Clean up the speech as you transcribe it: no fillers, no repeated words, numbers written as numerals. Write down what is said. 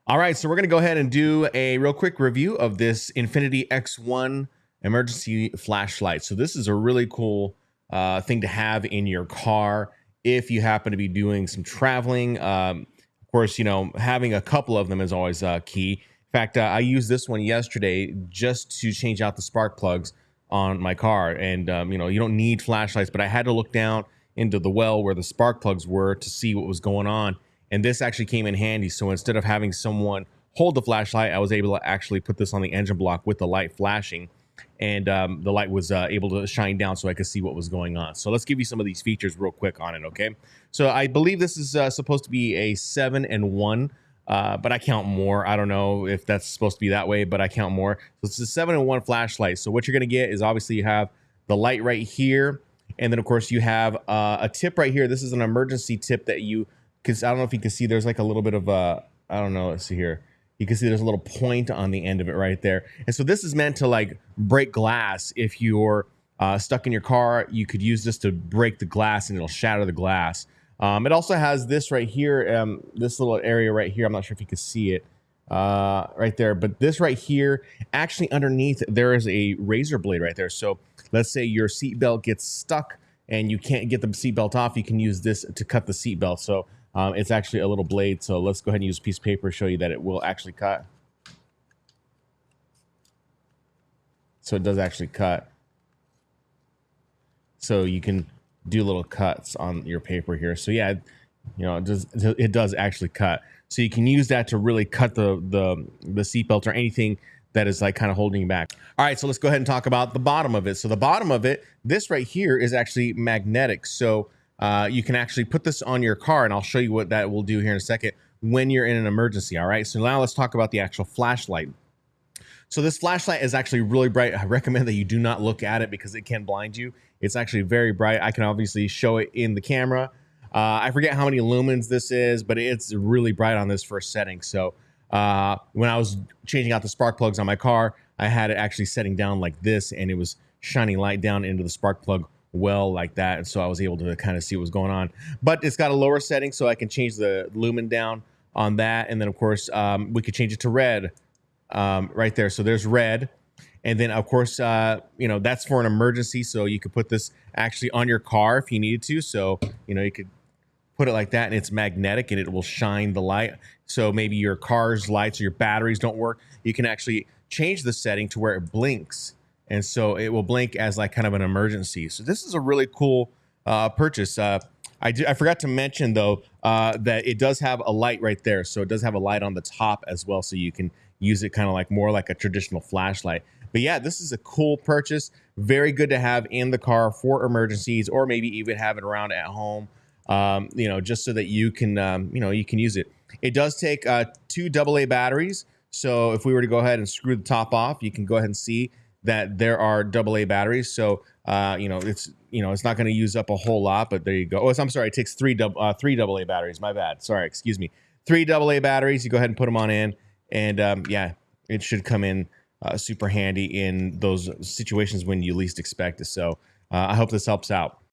All right, so we're going to go ahead and do a real quick review of this Infinity X1 emergency flashlight. So this is a really cool thing to have in your car if you happen to be doing some traveling. Of course, you know, having a couple of them is always key. In fact, I used this one yesterday just to change out the spark plugs on my car. And, you know, you don't need flashlights, but I had to look down into the well where the spark plugs were to see what was going on. And this actually came in handy. So instead of having someone hold the flashlight, I was able to actually put this on the engine block with the light flashing. And the light was able to shine down so I could see what was going on. So let's give you some of these features real quick on it, okay? So I believe this is supposed to be a 7-in-1, but I count more. I don't know if that's supposed to be that way, but I count more. So it's a 7-in-1 flashlight. So what you're going to get is obviously you have the light right here. And then, of course, you have a tip right here. This is an emergency tip that you... because I don't know if you can see, there's like a little bit of a, I don't know, let's see here. You can see there's a little point on the end of it right there. And so this is meant to like break glass. If you're stuck in your car, you could use this to break the glass and it'll shatter the glass. It also has this right here, this little area right here. I'm not sure if you can see it right there, but this right here, actually underneath, there is a razor blade right there. So let's say your seatbelt gets stuck and you can't get the seatbelt off, you can use this to cut the seatbelt. So it's actually a little blade. So let's go ahead and use a piece of paper to show you that it will actually cut. So it does actually cut. So you can do little cuts on your paper here. So yeah, you know, it does actually cut. So you can use that to really cut the seatbelt or anything that is like kind of holding you back. All right, so let's go ahead and talk about the bottom of it. So the bottom of it, this right here is actually magnetic. So you can actually put this on your car, and I'll show you what that will do here in a second when you're in an emergency. All right, so now let's talk about the actual flashlight. So this flashlight is actually really bright. I recommend that you do not look at it because it can blind you. It's actually very bright. I can obviously show it in the camera. I forget how many lumens this is, but it's really bright on this first setting. So when I was changing out the spark plugs on my car, I had it actually setting down like this, and it was shining light down into the spark plug well like that, and so I was able to kind of see what was going on. But it's got a lower setting, so I can change the lumen down on that, and then of course we could change it to red right there. So there's red, and then of course you know, that's for an emergency, so you could put this actually on your car if you needed to. So you know, you could put it like that, and it's magnetic and it will shine the light. So maybe your car's lights or your batteries don't work, you can actually change the setting to where it blinks, and so it will blink as like kind of an emergency. So this is a really cool purchase. I forgot to mention though that it does have a light right there. So it does have a light on the top as well, so you can use it kind of like more like a traditional flashlight. But yeah, this is a cool purchase. Very good to have in the car for emergencies, or maybe even have it around at home. You know, just so that you can, you know, you can use it. It does take 2 AA batteries. So if we were to go ahead and screw the top off, you can go ahead and see that there are AA batteries. So, you know, it's not going to use up a whole lot, but there you go. Oh, I'm sorry. It takes three AA batteries. My bad. Sorry. Excuse me. 3 AA batteries. You go ahead and put them on in, and yeah, it should come in super handy in those situations when you least expect it. So I hope this helps out.